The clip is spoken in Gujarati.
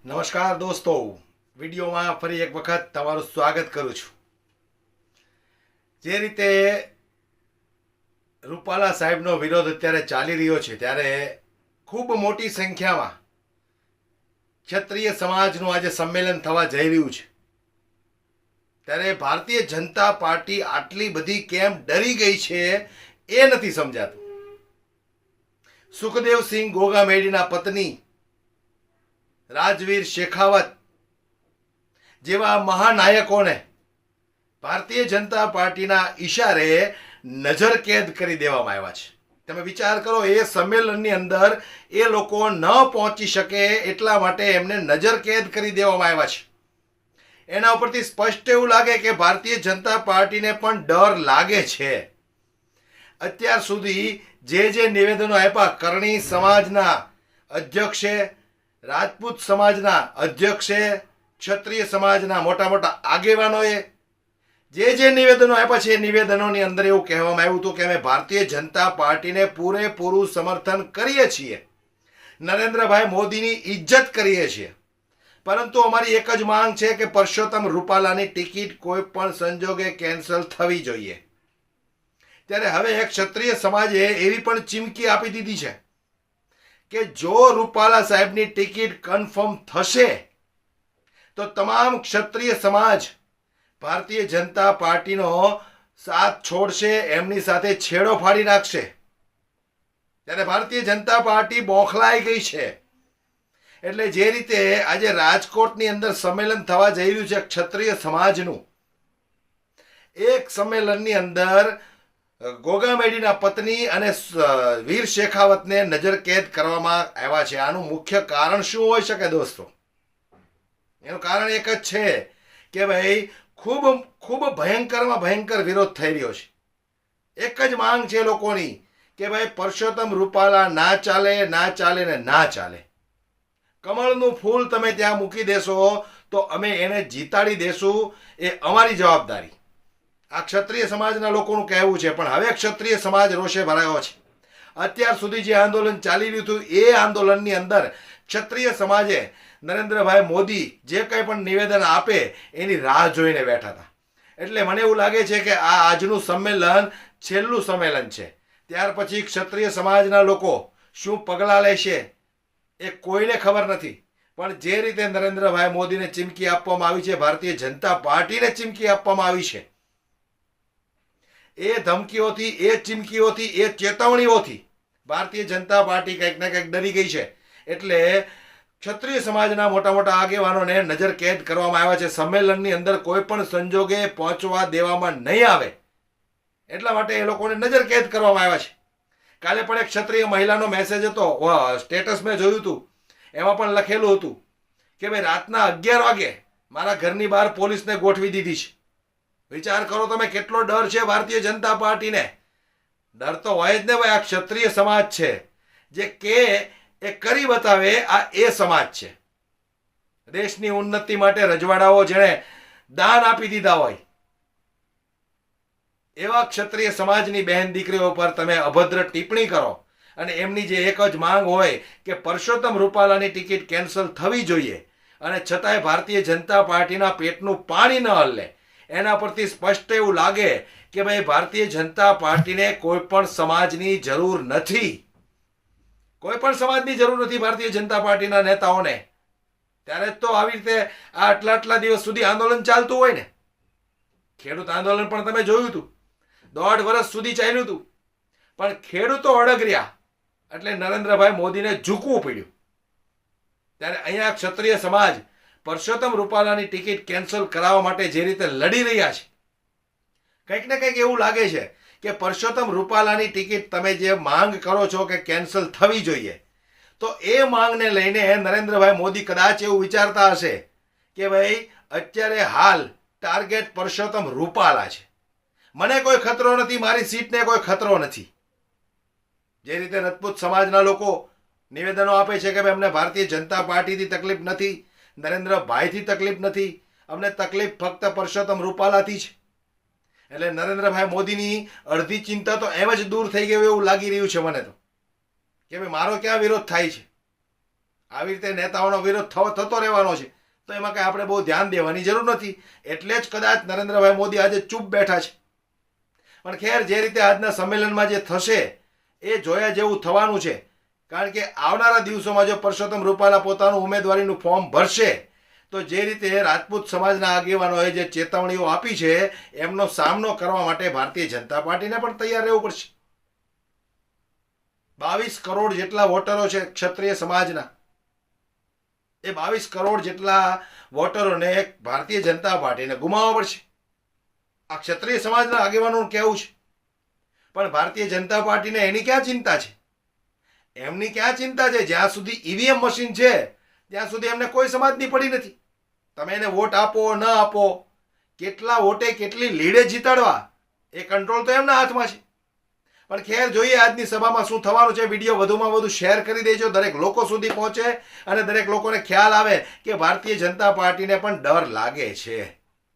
નમસ્કાર દોસ્તો, વિડીયોમાં ફરી એક વખત તમારું સ્વાગત કરું છું. જે રીતે રૂપાલા સાહેબનો વિરોધ અત્યારે ચાલી રહ્યો છે, ત્યારે ખૂબ મોટી સંખ્યામાં ક્ષત્રિય સમાજનું આજે સંમેલન થવા જઈ રહ્યું છે. ત્યારે ભારતીય જનતા પાર્ટી આટલી બધી કેમ ડરી ગઈ છે એ નથી સમજાતું. સુખદેવસિંહ ગોગામેડીના પત્ની રાજવીર શેખાવત જેવા મહાનાયકોને ભારતીય જનતા પાર્ટીના ઈશારે નજરકેદ કરી દેવામાં આવ્યા છે. તમે વિચાર કરો, એ સંમેલનની અંદર એ લોકો ન પહોંચી શકે એટલા માટે એમને નજરકેદ કરી દેવામાં આવ્યા છે. એના ઉપરથી સ્પષ્ટ એવું લાગે કે ભારતીય જનતા પાર્ટીને પણ ડર લાગે છે. અત્યાર સુધી જે નિવેદનો આપ્યા, કરણી સમાજના અધ્યક્ષે, રાજપૂત સમાજના અધ્યક્ષે, ક્ષત્રિય સમાજના મોટા મોટા આગેવાનોએ જે નિવેદનો આપ્યા છે, એ નિવેદનોની અંદર એવું કહેવામાં આવ્યું હતું કે અમે ભારતીય જનતા પાર્ટીને પૂરેપૂરું સમર્થન કરીએ છીએ, નરેન્દ્રભાઈ મોદીની ઇજ્જત કરીએ છીએ, પરંતુ અમારી એક જ માંગ છે કે પરસોત્તમ રૂપાલાની ટિકિટ કોઈ પણ સંજોગે કેન્સલ થવી જોઈએ. ત્યારે હવે એક ક્ષત્રિય સમાજે એવી પણ ચીમકી આપી દીધી છે કે જો રૂપાલા સાહેબની ટિકિટ કન્ફર્મ થશે તો તમામ ક્ષત્રિય સમાજ ભારતીય જનતા પાર્ટીનો સાથ છોડશે, એમની સાથે છેડો ફાડી નાખશે. ત્યારે ભારતીય જનતા પાર્ટી બોખલાઈ ગઈ છે. એટલે જે રીતે આજે રાજકોટની અંદર સંમેલન થવા જઈ રહ્યું છે ક્ષત્રિય સમાજનું, એક સંમેલનની અંદર ગોગામેડીના પત્ની અને વીર શેખાવતને નજરકેદ કરવામાં આવ્યા છે. આનું મુખ્ય કારણ શું હોઈ શકે દોસ્તો? એનું કારણ એક જ છે કે ભાઈ ખૂબ ભયંકરમાં ભયંકર વિરોધ થઈ રહ્યો છે. એક જ માંગ છે લોકોની કે ભાઈ પરસોત્તમ રૂપાલા ના ચાલે, ના ચાલે ને ના ચાલે. કમળનું ફૂલ તમે ત્યાં મૂકી દેશો તો અમે એને જીતાડી દેશું, એ અમારી જવાબદારી. આ ક્ષત્રિય સમાજના લોકોનું કહેવું છે. પણ હવે ક્ષત્રિય સમાજ રોષે ભરાયો છે. અત્યાર સુધી જે આંદોલન ચાલી રહ્યું હતું એ આંદોલનની અંદર ક્ષત્રિય સમાજે નરેન્દ્રભાઈ મોદી જે કંઈ પણ નિવેદન આપે એની રાહ જોઈને બેઠા હતા. એટલે મને એવું લાગે છે કે આ આજનું સંમેલન છેલ્લું સંમેલન છે. ત્યાર પછી ક્ષત્રિય સમાજના લોકો શું પગલાં લેશે એ કોઈને ખબર નથી. પણ જે રીતે નરેન્દ્રભાઈ મોદીને ચીમકી આપવામાં આવી છે, ભારતીય જનતા પાર્ટીને ચીમકી આપવામાં આવી છે, એ ધમકીઓથી, એ ચીમકીઓથી, એ ચેતવણીઓથી ભારતીય જનતા પાર્ટી કંઈક ને કંઈક ડરી ગઈ છે. એટલે ક્ષત્રિય સમાજના મોટા મોટા આગેવાનોને નજરકેદ કરવામાં આવ્યા છે. સંમેલનની અંદર કોઈ પણ સંજોગે પહોંચવા દેવામાં નહીં આવે એટલા માટે એ લોકોને નજરકેદ કરવામાં આવ્યા છે. કાલે પણ એક ક્ષત્રિય મહિલાનો મેસેજ હતો, સ્ટેટસ મેં જોયું હતું, એમાં પણ લખેલું હતું કે ભાઈ રાતના 11 વાગે મારા ઘરની બહાર પોલીસને ગોઠવી દીધી છે. વિચાર કરો તમે, કેટલો ડર છે ભારતીય જનતા પાર્ટીને. ડર તો હોય જ ને ભાઈ. આ ક્ષત્રિય સમાજ છે, જે કે એ કરી બતાવે, આ એ સમાજ છે. દેશની ઉન્નતિ માટે રજવાડાઓ જેણે દાન આપી દીધા હોય એવા ક્ષત્રિય સમાજની બહેન દીકરીઓ પર તમે અભદ્ર ટિપ્પણી કરો અને એમની જે એક જ માંગ હોય કે પરસોત્તમ રૂપાલાની ટિકિટ કેન્સલ થવી જોઈએ, અને છતાંય ભારતીય જનતા પાર્ટીના પેટનું પાણી ન હલે, એના પરથી સ્પષ્ટ એવું લાગે કે ભાઈ ભારતીય જનતા પાર્ટીને કોઈ પણ સમાજની જરૂર નથી. કોઈ પણ સમાજની જરૂર નથી ભારતીય જનતા પાર્ટીના નેતાઓને. ત્યારે તો આવી રીતે આ આટલા દિવસ સુધી આંદોલન ચાલતું હોય ને. ખેડૂત આંદોલન પણ તમે જોયું હતું, 1.5 વર્ષ સુધી ચાલ્યું હતું, પણ ખેડૂતો અડગ રહ્યા એટલે નરેન્દ્રભાઈ મોદીને ઝૂકવું પડ્યું. ત્યારે અહીંયા ક્ષત્રિય સમાજ પરસોત્તમ રૂપાલાની ટિકિટ કેન્સલ કરાવવા માટે જે રીતે લડી રહ્યા છે, કંઈક ને કંઈક એવું લાગે છે કે પરસોત્તમ રૂપાલાની ટિકિટ તમે જે માંગ કરો છો કે કેન્સલ થવી જોઈએ, તો એ માંગને લઈને નરેન્દ્રભાઈ મોદી કદાચ એવું વિચારતા હશે કે ભાઈ અત્યારે હાલ ટાર્ગેટ પરસોત્તમ રૂપાલા છે, મને કોઈ ખતરો નથી, મારી સીટને કોઈ ખતરો નથી. જે રીતે રાજપૂત સમાજના લોકો નિવેદનો આપે છે કે ભાઈ અમને ભારતીય જનતા પાર્ટીથી તકલીફ નથી, નરેન્દ્રભાઈથી તકલીફ નથી, અમને તકલીફ ફક્ત પરસોત્તમ રૂપાલાથી છે. એટલે નરેન્દ્રભાઈ મોદીની અડધી ચિંતા તો એમ જ દૂર થઈ ગઈ એવું લાગી રહ્યું છે મને તો, કે ભાઈ મારો ક્યાં વિરોધ થાય છે. આવી રીતે નેતાઓનો વિરોધ થતો રહેવાનો છે, તો એમાં કંઈ આપણે બહુ ધ્યાન દેવાની જરૂર નથી. એટલે જ કદાચ નરેન્દ્રભાઈ મોદી આજે ચૂપ બેઠા છે. પણ ખેર, જે રીતે આજના સંમેલનમાં જે થશે એ જોયા જેવું થવાનું છે. કારણ કે આવનારા દિવસોમાં જો પરસોત્તમ રૂપાલા પોતાનું ઉમેદવારીનું ફોર્મ ભરશે તો જે રીતે રાજપૂત સમાજના આગેવાનોએ જે ચેતવણીઓ આપી છે એમનો સામનો કરવા માટે ભારતીય જનતા પાર્ટીને પણ તૈયાર રહેવું પડશે. 22 કરોડ જેટલા વોટરો છે ક્ષત્રિય સમાજના. એ 22 કરોડ જેટલા વોટરોને ભારતીય જનતા પાર્ટીને ગુમાવવા પડશે. આ ક્ષત્રિય સમાજના આગેવાનોનું કહેવું છે. પણ ભારતીય જનતા પાર્ટીને એની ક્યાં ચિંતા છે? એમની ક્યાં ચિંતા છે? જ્યાં સુધી ઈવીએમ મશીન છે ત્યાં સુધી એમને કોઈ સમાજની પડી નથી. તમે એને વોટ આપો ન આપો, કેટલા વોટે કેટલી લીડે જીતાડવા, એ કંટ્રોલ તો એમના હાથમાં છે. પણ ખેર, જોઈએ આજની સભામાં શું થવાનું છે. વિડીયો વધુમાં વધુ શેર કરી દેજો, દરેક લોકો સુધી પહોંચે અને દરેક લોકોને ખ્યાલ આવે કે ભારતીય જનતા પાર્ટીને પણ ડર લાગે છે.